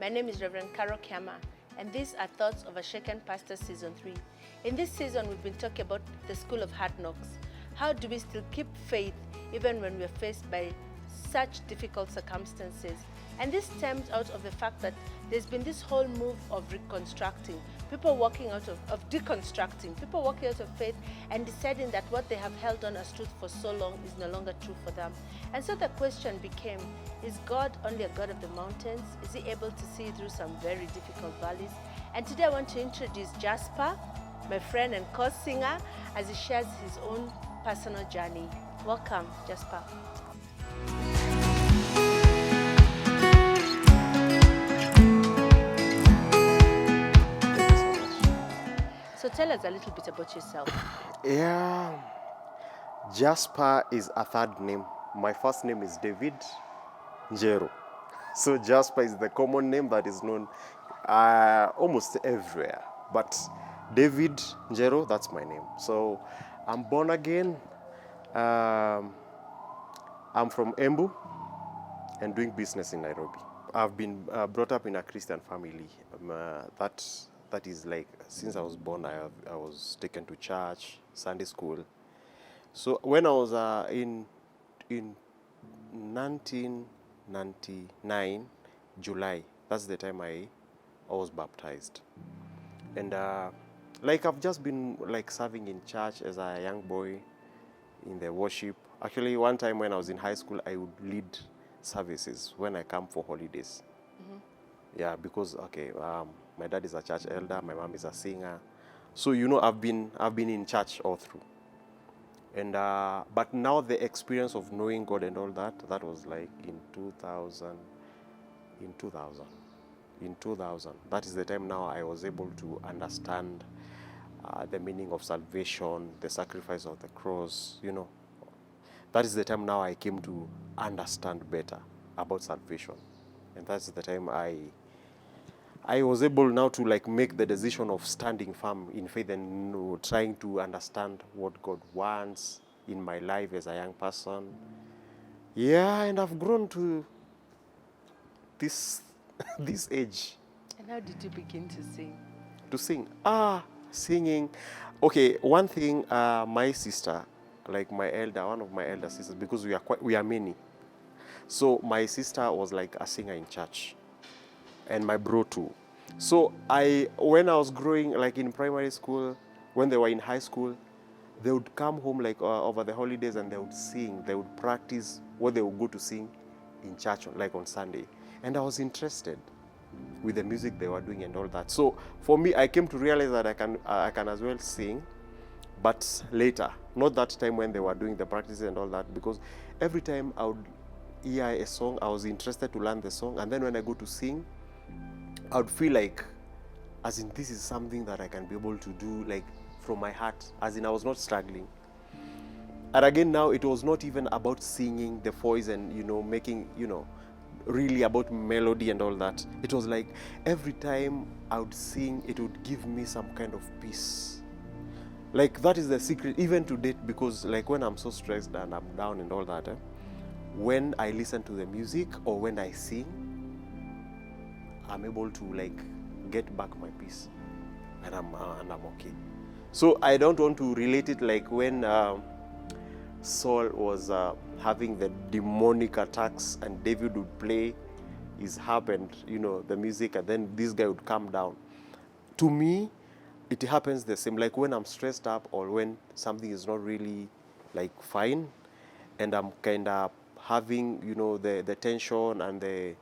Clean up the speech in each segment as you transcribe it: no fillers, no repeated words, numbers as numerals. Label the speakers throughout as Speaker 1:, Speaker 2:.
Speaker 1: My name is Reverend Carole Kiamah, and these are Thoughts of a Shaken Pastor Season 3. In this season, we've been talking about the school of hard knocks. How do we still keep faith even when we're faced by such difficult circumstances? And this stems out of the fact that there's been this whole move of reconstructing, people walking out of deconstructing, people walking out of faith and deciding that what they have held on as truth for so long is no longer true for them. And so the question became, is God only a God of the mountains? Is he able to see through some very difficult valleys? And today I want to introduce Jasper, my friend and co-singer, as he shares his own personal journey. Welcome, Jasper. So tell us a little bit about yourself.
Speaker 2: Yeah, Jasper is a third name. My first name is David Njero. So Jasper is the common name that is known almost everywhere. But David Njero, that's my name. So I'm born again. I'm from Embu and doing business in Nairobi. I've been brought up in a Christian family. That is like, since I was born, I was taken to church, Sunday school. So when I was in 1999, July, that's the time I was baptized. And like I've just been like serving in church as a young boy in the worship. Actually, one time when I was in high school, I would lead services when I come for holidays. Mm-hmm. Yeah, because my dad is a church elder, my mom is a singer. So I've been in church all through. And but now the experience of knowing God and all that was like in 2000. That is the time now I was able to understand the meaning of salvation, the sacrifice of the cross, That is the time now I came to understand better about salvation. And that's the time I was able now to like make the decision of standing firm in faith and trying to understand what God wants in my life as a young person. Yeah, and I've grown to this age.
Speaker 1: And how did you begin to sing?
Speaker 2: To sing? Singing. Okay, one thing, my sister, like one of my elder sisters, because we are many. So my sister was like a singer in church. And my bro too. So when I was growing, like in primary school, when they were in high school, they would come home like over the holidays and they would sing. They would practice what they would go to sing in church, like on Sunday. And I was interested with the music they were doing and all that. So for me, I came to realize that I can as well sing, but later, not that time when they were doing the practices and all that, because every time I would hear a song, I was interested to learn the song, and then when I go to sing, I would feel like, as in this is something that I can be able to do, like from my heart, as in I was not struggling. And again, now it was not even about singing the voice and, making, really about melody and all that. It was like every time I would sing, it would give me some kind of peace. Like that is the secret, even to date, because like when I'm so stressed and I'm down and all that, when I listen to the music or when I sing, I'm able to like get back my peace, and I'm okay. So I don't want to relate it like when Saul was having the demonic attacks and David would play his harp and the music, and then this guy would come down. To me, it happens the same. Like when I'm stressed up or when something is not really like fine, and I'm kind of having the tension and the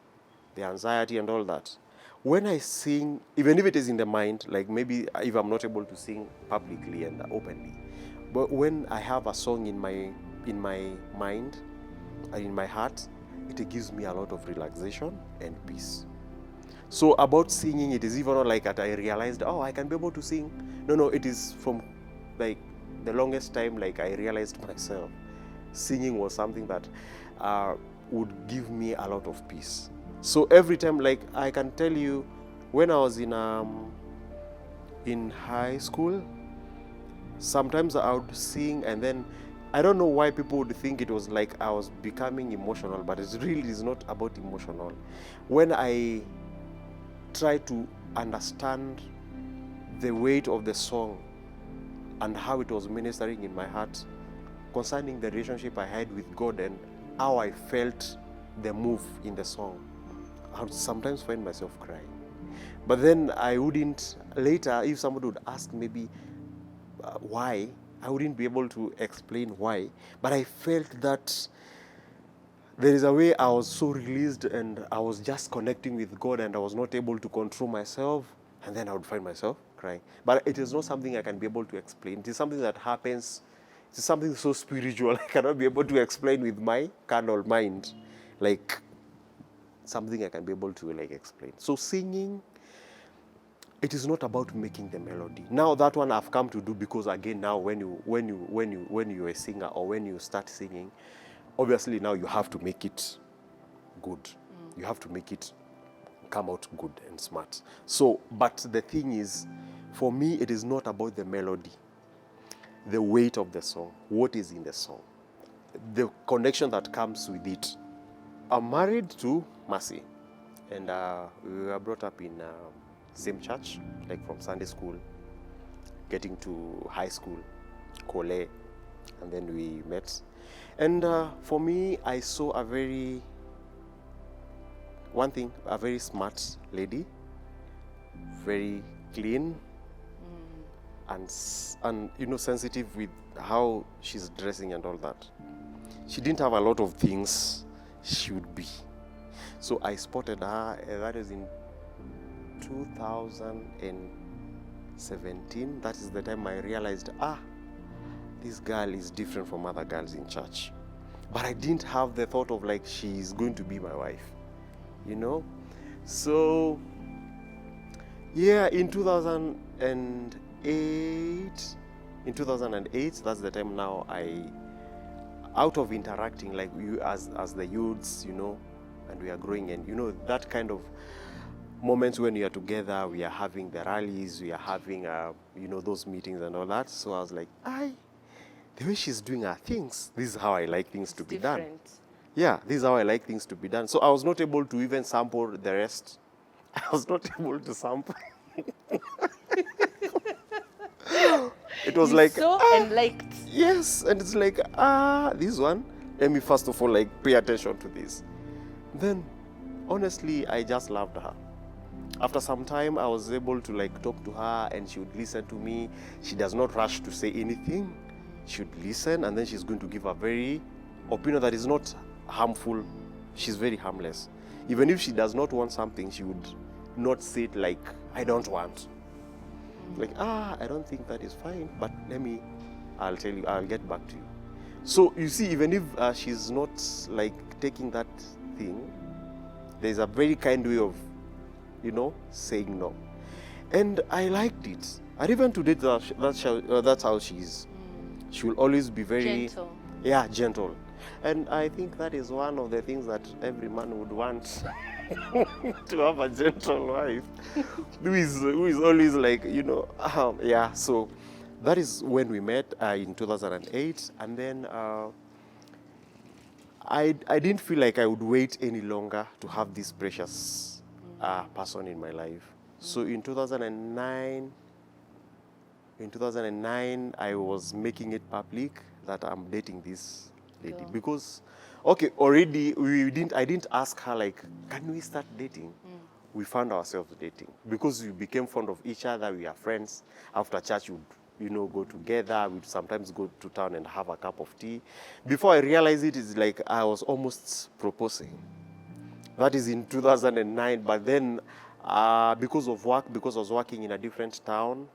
Speaker 2: anxiety and all that. When I sing, even if it is in the mind, like maybe if I'm not able to sing publicly and openly, but when I have a song in my mind and in my heart, it gives me a lot of relaxation and peace. So about singing, it is even not like that I realized, I can be able to sing. No, it is from like the longest time, like I realized myself, singing was something that would give me a lot of peace. So every time, like I can tell you, when I was in high school, sometimes I would sing, and then I don't know why people would think it was like I was becoming emotional, but it really is not about emotional. When I try to understand the weight of the song and how it was ministering in my heart concerning the relationship I had with God and how I felt the move in the song, I would sometimes find myself crying. But then I wouldn't, later, if somebody would ask maybe why, I wouldn't be able to explain why. But I felt that there is a way I was so released and I was just connecting with God and I was not able to control myself. And then I would find myself crying. But it is not something I can be able to explain. It is something that happens. It is something so spiritual I cannot be able to explain with my carnal mind. Like something I can be able to explain. So singing, it is not about making the melody. Now that one I've come to do because again now when you're a singer or when you start singing, obviously now you have to make it good. You have to make it come out good and smart. So, but the thing is, for me, it is not about the melody, the weight of the song, what is in the song, the connection that comes with it. I'm married to Mercy, and we were brought up in same church, like from Sunday school, getting to high school, Carole, and then we met. And for me, I saw a very smart lady, very clean, and sensitive with how she's dressing and all that. She didn't have a lot of things she would be. So I spotted her, that is in 2017. That is the time I realized, this girl is different from other girls in church. But I didn't have the thought of she's going to be my wife, So, yeah, in 2008, that's the time now out of interacting you as the youths, and we are growing, and that kind of moments when we are together, we are having the rallies, we are having those meetings and all that. So I was like, the way she's doing her things, this is how I like things to be done. Yeah, this is how I like things to be done. So I was not able to even sample the rest. I was not able to sample. It was
Speaker 1: and liked.
Speaker 2: Yes, and it's this one, let me first of all pay attention to this. Then, honestly, I just loved her. After some time, I was able to talk to her, and she would listen to me. She does not rush to say anything. She would listen, and then she's going to give a very opinion that is not harmful. She's very harmless. Even if she does not want something, she would not say it I don't want. I don't think that is fine, but I'll tell you, I'll get back to you. So you see, even if she's not taking that thing, there's a very kind way of, saying no. And I liked it. And even today, that's how she is. She will always be very
Speaker 1: gentle.
Speaker 2: Yeah, gentle. And I think that is one of the things that every man would want. To have a gentle wife who is always yeah. So that is when we met in 2008, and then I didn't feel like I would wait any longer to have this precious person in my life. So in 2009, I was making it public that I'm dating this lady. Because already I didn't ask her can we start dating? We found ourselves dating because we became fond of each other. We are friends. After church, we'd go together. We'd sometimes go to town and have a cup of tea. Before I realized it, it's I was almost proposing. That is in 2009. But then because of work, because I was working in a different town,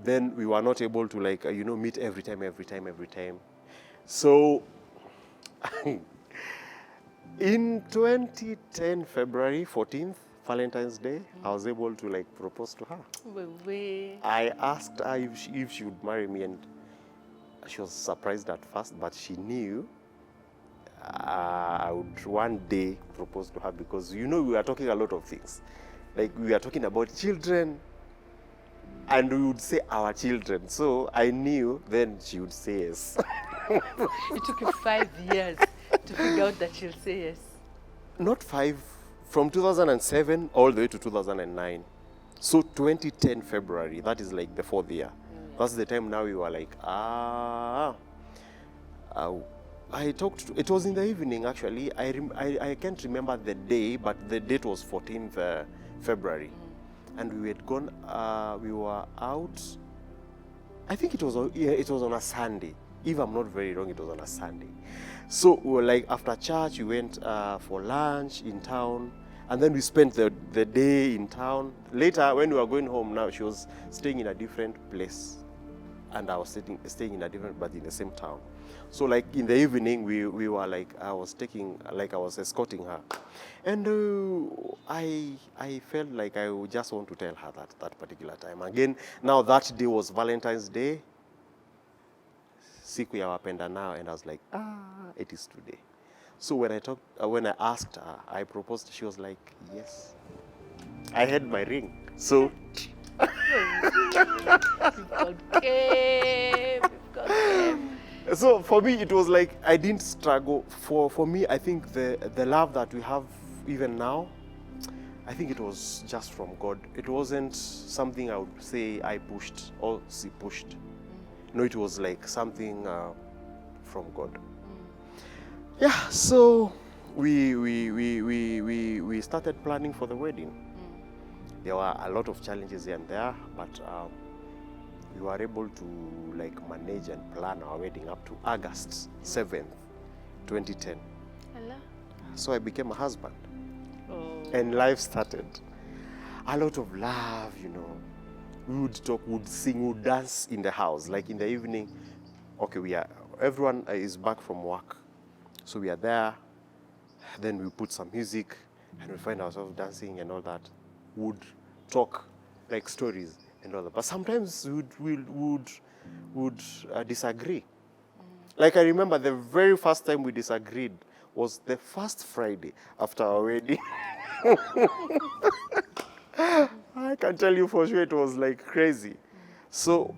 Speaker 2: then we were not able to meet every time. So in 2010, February 14th, Valentine's Day, I was able to propose to her. I asked her if she would marry me, and she was surprised at first, but she knew I would one day propose to her because we were talking a lot of things. We were talking about children, and we would say our children. So I knew then she would say yes.
Speaker 1: It took you 5 years to figure out that she'll say yes.
Speaker 2: Not 5 from 2007 all the way to 2009. So 2010 February, that is like the 4th year. That's the time now we were like, I talked to, it was in the evening actually. I can't remember the day, but the date was 14th February. And we had gone, we were out, I think it was on a Sunday. If I'm not very wrong, it was on a Sunday. So we were like, after church, we went for lunch in town. And then we spent the day in town. Later, when we were going home now, she was staying in a different place. And I was staying in a different, but in the same town. So like in the evening, we were like, I was escorting her. And I felt like I would just want to tell her that particular time. Again, now that day was Valentine's Day. Siku ya wapenda now, and I was like, it is today. So when I asked her, I proposed, she was like, yes. I had my ring. So so for me, it was like I didn't struggle. For me, I think the love that we have even now, I think it was just from God. It wasn't something I would say I pushed or she pushed. No, it was like something from God. Yeah, so we started planning for the wedding. There were a lot of challenges here and there, but we were able to like manage and plan our wedding up to August 7th, 2010.
Speaker 1: Hello.
Speaker 2: So I became a husband.
Speaker 1: Oh.
Speaker 2: And life started. A lot of love, you know. We would talk, would sing, would dance in the house. Like in the evening, okay, everyone is back from work. So we are there, then we put some music, and we find ourselves dancing and all that. Would talk like stories and all that. But sometimes we would disagree. Like I remember the very first time we disagreed was the first Friday after our wedding. I can tell you for sure it was like crazy. So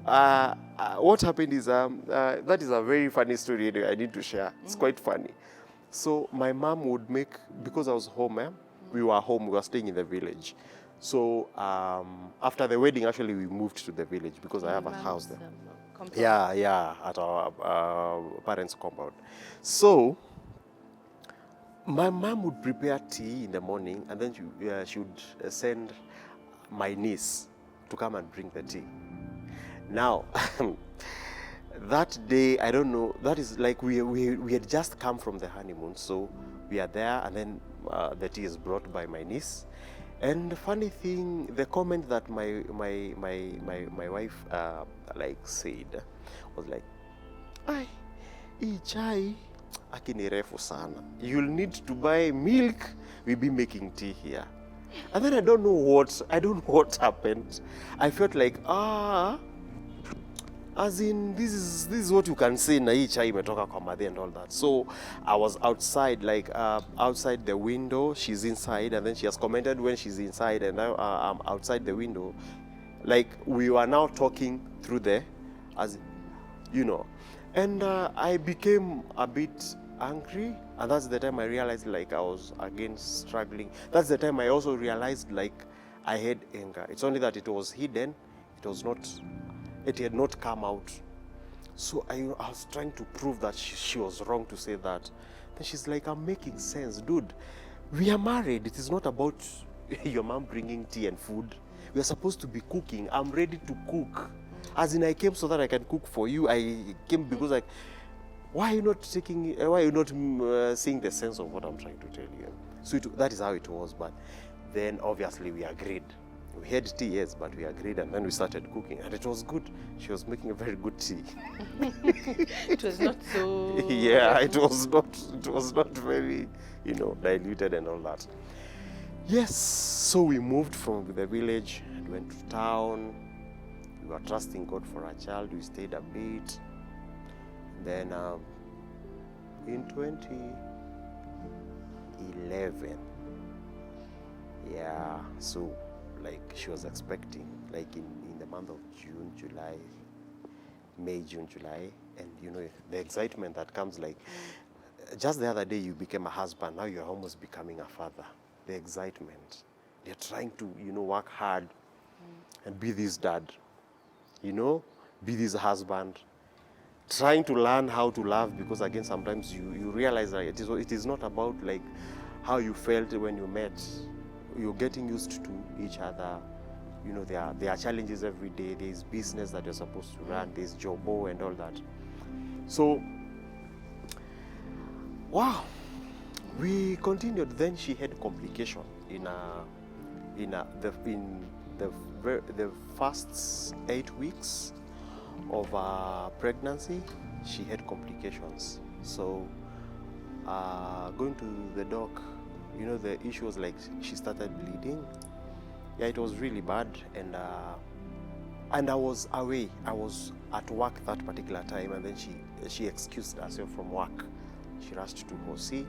Speaker 2: what happened is, that is a very funny story anyway, I need to share. It's quite funny. So my mom would make, because I was home, we were home, we were staying in the village. So after the wedding, actually, we moved to the village because I have a house there.
Speaker 1: Compound.
Speaker 2: Yeah, at our parents' compound. So my mom would prepare tea in the morning, and then she would send my niece to come and bring the tea. Now, that day, I don't know, that is like we had just come from the honeymoon, so we are there, and then the tea is brought by my niece. And the funny thing, the comment that my wife like said was like, "Ay, hii chai akini refu sana. You'll need to buy milk. We'll be making tea here." And then I don't know what happened. I felt like, as in, this is what you can say, na hii chai imetoka kwa madhe and all that. So I was outside, like outside the window, she's inside, and then she has commented when she's inside, and now I'm outside the window. Like we were now talking through as you know. And I became a bit angry, and that's the time I realized like I was again struggling. That's the time I also realized like I had anger. It's only that it was hidden. It had not come out. So I was trying to prove that she was wrong to say that. Then she's like, "I'm making sense, dude. We are married. It is not about your mom bringing tea and food. We are supposed to be cooking. I'm ready to cook. As in, I came so that I can cook for you. I came because like, why are you not seeing the sense of what I'm trying to tell you?" So that is how it was. But then obviously we agreed. We had tea, yes, but we agreed, and then we started cooking, and it was good. She was making a very good tea.
Speaker 1: It was not so...
Speaker 2: Yeah, it was not very, diluted and all that. Yes, so we moved from the village and went to town. We were trusting God for our child. We stayed a bit. Then in 2011, yeah, so like she was expecting like in the month of May, June, July, and the excitement that comes like just the other day you became a husband, now you're almost becoming a father. the excitement. They're trying to, work hard and be this dad, be this husband, trying to learn how to love, because again, sometimes you realize that it is not about like how you felt when you met. You're getting used to each other. There are challenges every day. There's business that you're supposed to run. There's jobo and all that. So, wow, we continued. Then she had complication in the first 8 weeks of pregnancy. She had complications. So, going to the doc, the issue was like she started bleeding. Yeah, it was really bad, and I was away. I was at work that particular time, and then she excused herself from work. She rushed to Hosi,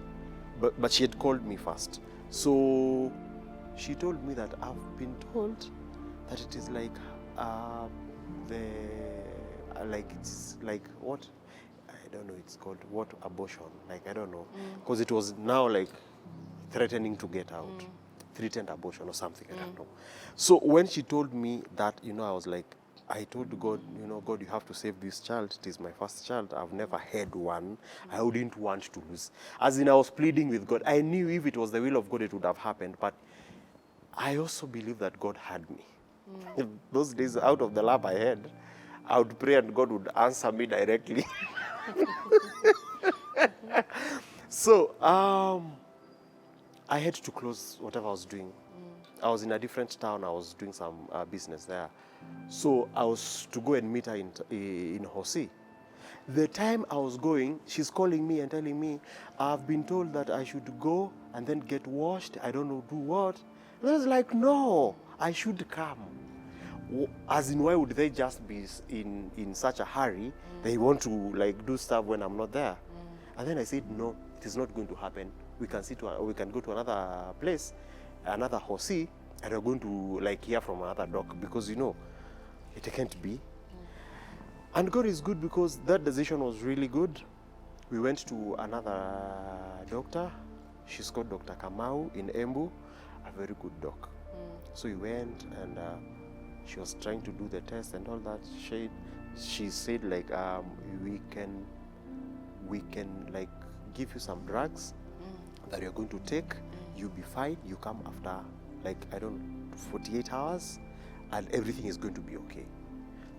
Speaker 2: but she had called me first. So she told me that I've been told that it is like it's like what, I don't know, it's called what, abortion, like I don't know, because it was now like threatening to get out. Threatened abortion or something, I don't know. So when she told me that, I was like, I told God, God, you have to save this child. It is my first child. I've never had one. I wouldn't want to lose. As in, I was pleading with God. I knew if it was the will of God, it would have happened. But I also believe that God had me. Those days, out of the love I had, I would pray and God would answer me directly. So, I had to close whatever I was doing. I was in a different town. I was doing some business there. So I was to go and meet her in Hosi. The time I was going, she's calling me and telling me, I've been told that I should go and then get washed. I don't know do what. And I was like, no, I should come. As in, why would they just be in such a hurry? They want to like do stuff when I'm not there. And then I said, no, it is not going to happen. We can go to another place, another Hosi, and we're going to like hear from another doc, because it can't be. And God is good, because that decision was really good. We went to another doctor. She's called Dr. Kiamah in Embu, a very good doc. So we went, and she was trying to do the test and all that. She said like we can like give you some drugs that you're going to take. You'll be fine. You come after like 48 hours, and everything is going to be okay.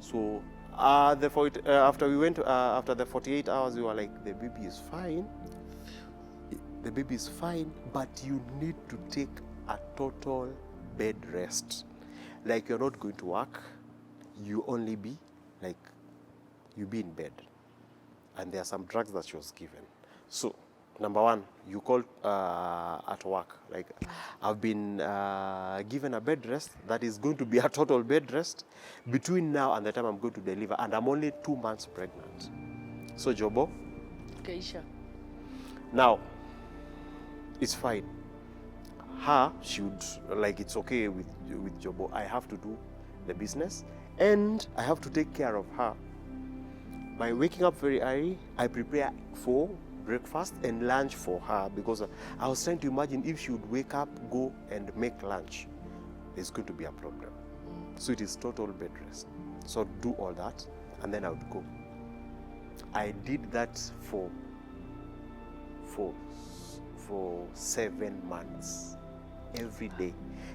Speaker 2: So after we went after the 48 hours, we were like, the baby is fine. The baby is fine, but you need to take a total bed rest. Like, you're not going to work. You only be like, you be in bed. And there are some drugs that she was given. So, number one, you call at work. Like, I've been given a bed rest that is going to be a total bed rest between now and the time I'm going to deliver. And I'm only 2 months pregnant. So, Jobo.
Speaker 1: Keisha.
Speaker 2: Now, it's fine. Her, she would, like, it's okay with Jobo. I have to do the business and I have to take care of her. By waking up very early, I prepare for breakfast and lunch for her, because I was trying to imagine if she would wake up, go and make lunch, there's going to be a problem. So it is total bed rest. So I'd do all that and then I would go. I did that for 7 months, every day.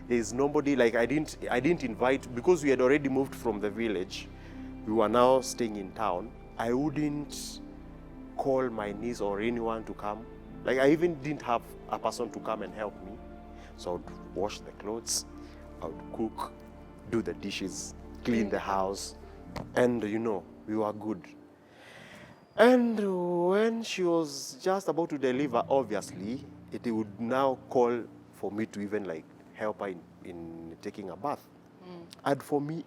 Speaker 2: There's nobody, like, I didn't invite, because we had already moved from the village. We were now staying in town. I wouldn't call my niece or anyone to come. Like, I even didn't have a person to come and help me. So I would wash the clothes, I would cook, do the dishes, clean the house, and we were good. And when she was just about to deliver, obviously, it would now call for me to even like help her in taking a bath. And for me,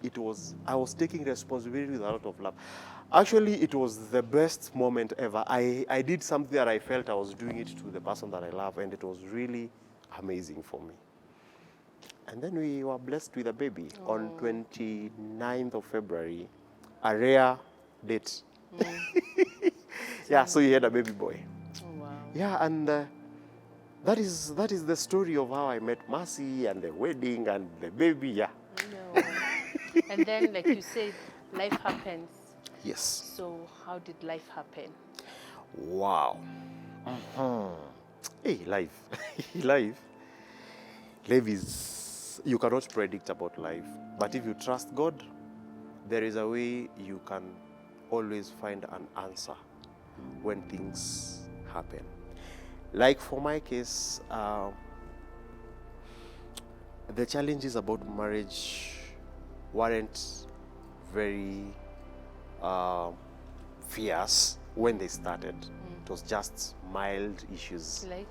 Speaker 2: I was taking responsibility with a lot of love. Actually, it was the best moment ever. I did something that I felt I was doing it to the person that I love, and it was really amazing for me. And then we were blessed with a baby on 29th of February, a rare date. Yeah, so he had a baby boy.
Speaker 1: Oh, wow.
Speaker 2: Yeah, and that is the story of how I met Mercy and the wedding and the baby. Yeah.
Speaker 1: No. And then, like you said, life happens.
Speaker 2: Yes.
Speaker 1: So how did life happen?
Speaker 2: Wow. Hey, life. life. Life is, you cannot predict about life. But if you trust God, there is a way you can always find an answer when things happen. Like for my case, the challenges about marriage weren't very fierce when they started. It was just mild issues. Like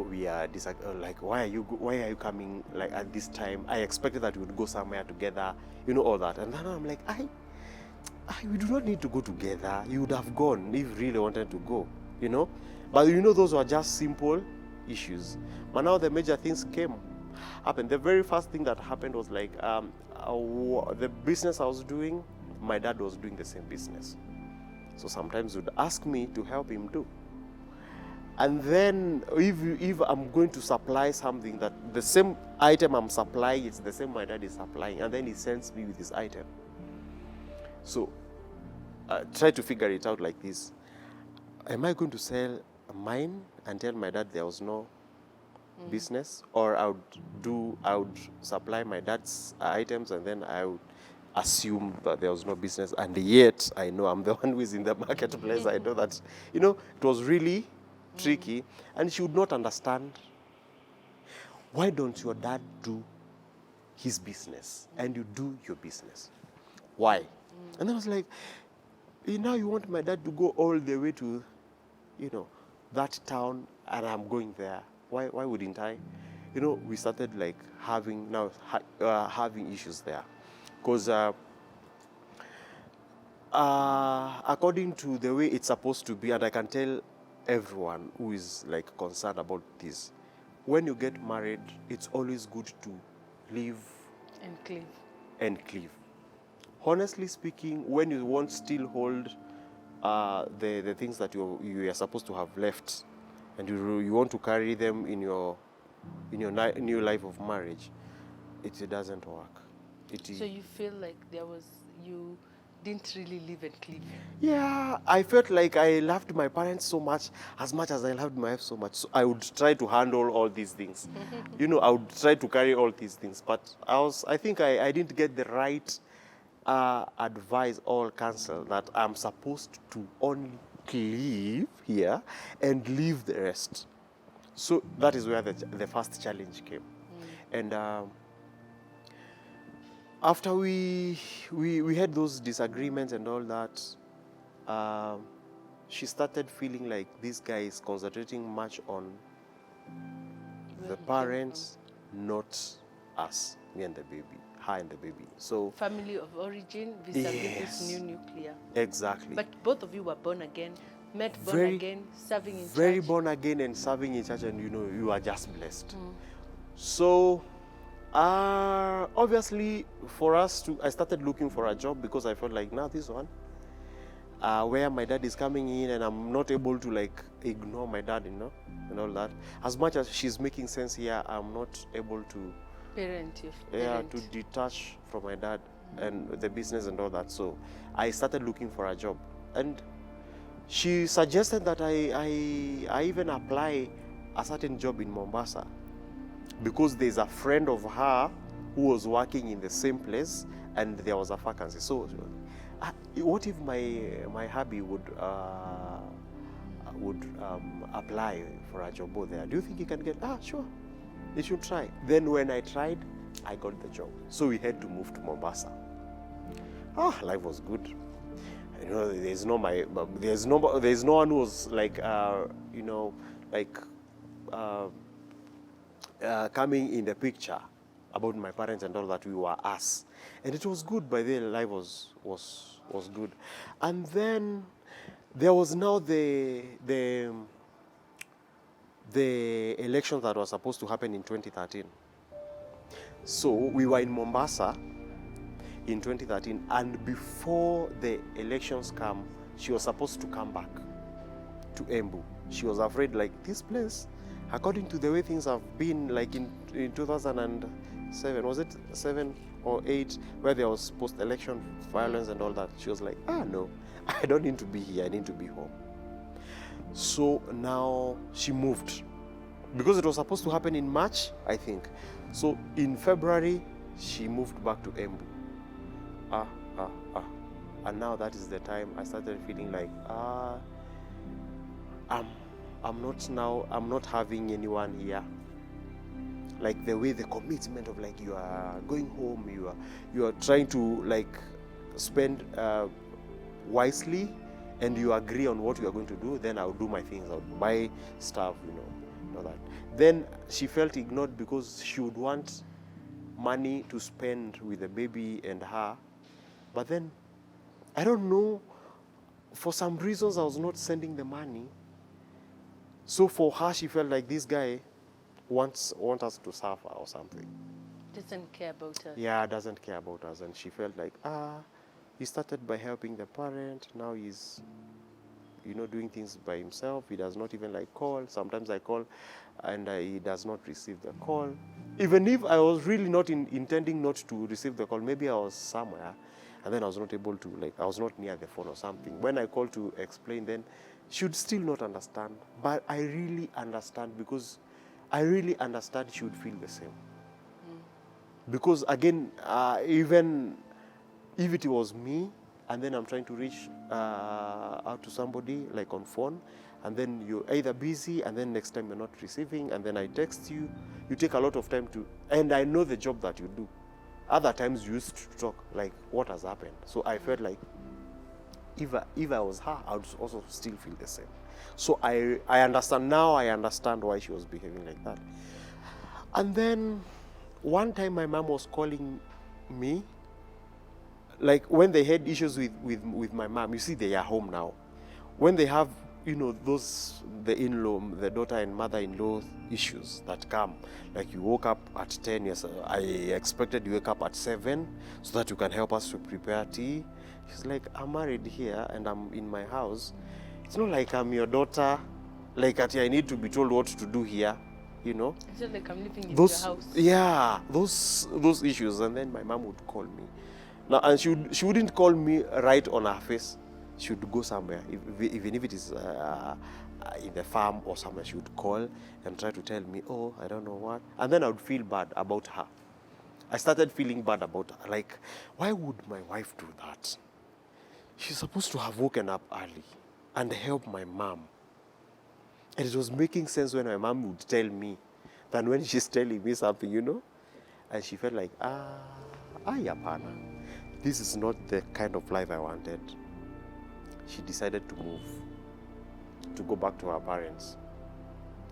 Speaker 2: we are like, why are you coming like at this time? I expected that we would go somewhere together, all that. And then I'm like, we do not need to go together. You would have gone if you really wanted to go, But those were just simple issues. But now the major things happened. The very first thing that happened was like the business I was doing, my dad was doing the same business. So sometimes he would ask me to help him do. And then if I'm going to supply something, that the same item I'm supplying, it's the same my dad is supplying, and then he sends me with this item. So try to figure it out like this. Am I going to sell mine and tell my dad there was no business? Or I would supply my dad's items and then I would assume that there was no business, and yet I know I'm the one who is in the marketplace. I know that, it was really tricky, and she would not understand. Why don't your dad do his business and you do your business? Why? And I was like, now you want my dad to go all the way to, that town, and I'm going there. Why wouldn't I? We started like having issues there. Because according to the way it's supposed to be, and I can tell everyone who is like concerned about this, when you get married, it's always good to live and cleave. Honestly speaking, when you won't still hold the things that you are supposed to have left, and you want to carry them in your new life of marriage, it doesn't work.
Speaker 1: So you feel like you didn't really live and cleave?
Speaker 2: Yeah, I felt like I loved my parents so much as I loved my wife so much. So I would try to handle all these things. I would try to carry all these things. But I think I didn't get the right advice or counsel that I'm supposed to only cleave here and leave the rest. So that is where the first challenge came. And after we had those disagreements and all that, she started feeling like this guy is concentrating much on the parents, not us, me and the baby, her and the baby. So
Speaker 1: family of origin vis-a-vis this new nuclear.
Speaker 2: Exactly.
Speaker 1: But both of you were born again, born again, serving in church.
Speaker 2: Very born again and serving in church, and you are just blessed. So obviously for us I started looking for a job, because I felt like, now this one, where my dad is coming in and I'm not able to like ignore my dad, and all that. As much as she's making sense here, I'm not able to to detach from my dad and the business and all that. So I started looking for a job, and she suggested that I even apply a certain job in Mombasa, because there's a friend of her who was working in the same place and there was a vacancy. So what if my hubby would apply for a job over there? Do you think he can get? Sure, he should try. Then when I tried, I got the job. So we had to move to Mombasa. Life was good. There's no one who was like coming in the picture about my parents and all that. We were us, and it was good. By then, life was good. And then there was now the election that was supposed to happen in 2013. So we were in Mombasa in 2013, and before the elections come, she was supposed to come back to Embu. She was afraid, like, this place, according to the way things have been, like in 2007, was it 7 or 8, where there was post-election violence and all that. She was like, no, I don't need to be here, I need to be home. So now she moved, because it was supposed to happen in March, I think. So in February, she moved back to Embu. And now that is the time I started feeling like, I'm not having anyone here. Like the way, the commitment of, like, you are going home, you are trying to, like, spend wisely, and you agree on what you are going to do, then I'll do my things, I'll buy stuff, all that. Then she felt ignored because she would want money to spend with the baby and her. But then, I don't know, for some reasons I was not sending the money. So for her, she felt like this guy wants us to suffer or something.
Speaker 1: Doesn't care about us.
Speaker 2: Yeah, doesn't care about us. And she felt like, he started by helping the parent. Now he's, doing things by himself. He does not even, like, call. Sometimes I call and he does not receive the call. Even if I was really not intending not to receive the call, maybe I was somewhere and then I was not able to, like, I was not near the phone or something. When I called to explain, then she would still not understand. But I really understand, because I really understand she would feel the same. Because again, even if it was me, and then I'm trying to reach out to somebody, like on phone, and then you're either busy, and then next time you're not receiving, and then I text you, you take a lot of time to, and I know the job that you do. Other times you used to talk, like, what has happened? So I felt like, if I was her, I would also still feel the same. So I understand now, I understand why she was behaving like that. And then one time my mom was calling me, like, when they had issues with my mom. You see, they are home now. When they have, the in-law, the daughter and mother-in-law issues that come, like, you woke up at 10, yes, I expected you wake up at 7 so that you can help us to prepare tea. She's like, I'm married here and I'm in my house. It's not like I'm your daughter, like, I need to be told what to do here,
Speaker 1: It's just like I'm living in your house.
Speaker 2: Yeah, those issues. And then my mom would call me. Now, and she wouldn't call me right on her face. She would go somewhere, even if it is in the farm or somewhere. She would call and try to tell me, I don't know what. And then I would feel bad about her. I started feeling bad about her. Like, why would my wife do that? She's supposed to have woken up early and help my mom. And it was making sense when my mom would tell me than when she's telling me something, And she felt like, yapana. This is not the kind of life I wanted. She decided to move, to go back to her parents.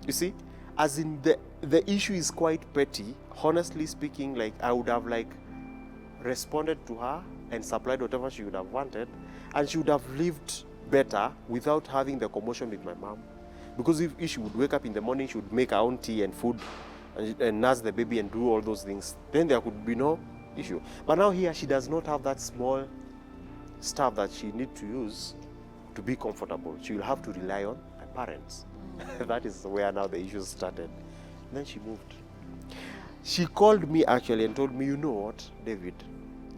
Speaker 2: You see, as in the issue is quite petty. Honestly speaking, like, I would have, like, responded to her and supplied whatever she would have wanted, and she would have lived better without having the commotion with my mom. Because if she would wake up in the morning, she would make her own tea and food and nurse the baby and do all those things, then there could be no issue. But now here, she does not have that small stuff that she needs to use to be comfortable. She will have to rely on her parents. That is where now the issues started. And then she moved. She called me actually and told me, you know what, David,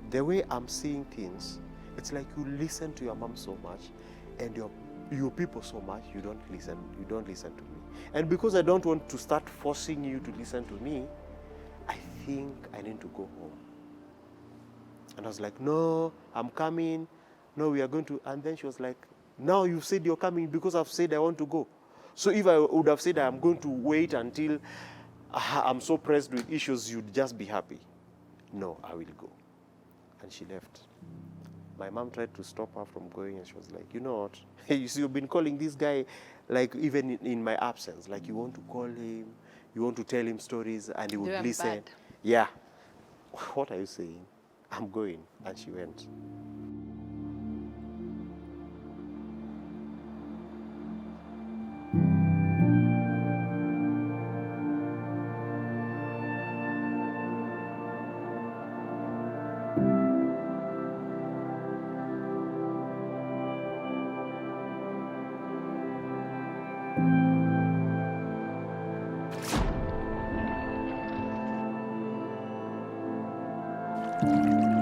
Speaker 2: the way I'm seeing things, it's like you listen to your mom so much and your people so much, you don't listen to me. And because I don't want to start forcing you to listen to me, I think I need to go home. And I was like, no, I'm coming. No, we are going to. And then she was like, now you said you're coming because I've said I want to go. So if I would have said I'm going to wait until I'm so pressed with issues, you'd just be happy. No, I will go. And she left. My mom tried to stop her from going, and she was like, you know what? You see, you've been calling this guy, like, even in my absence. Like, you want to call him, you want to tell him stories, and he would listen.
Speaker 1: Bad.
Speaker 2: Yeah. What are you saying? I'm going. And she went. you.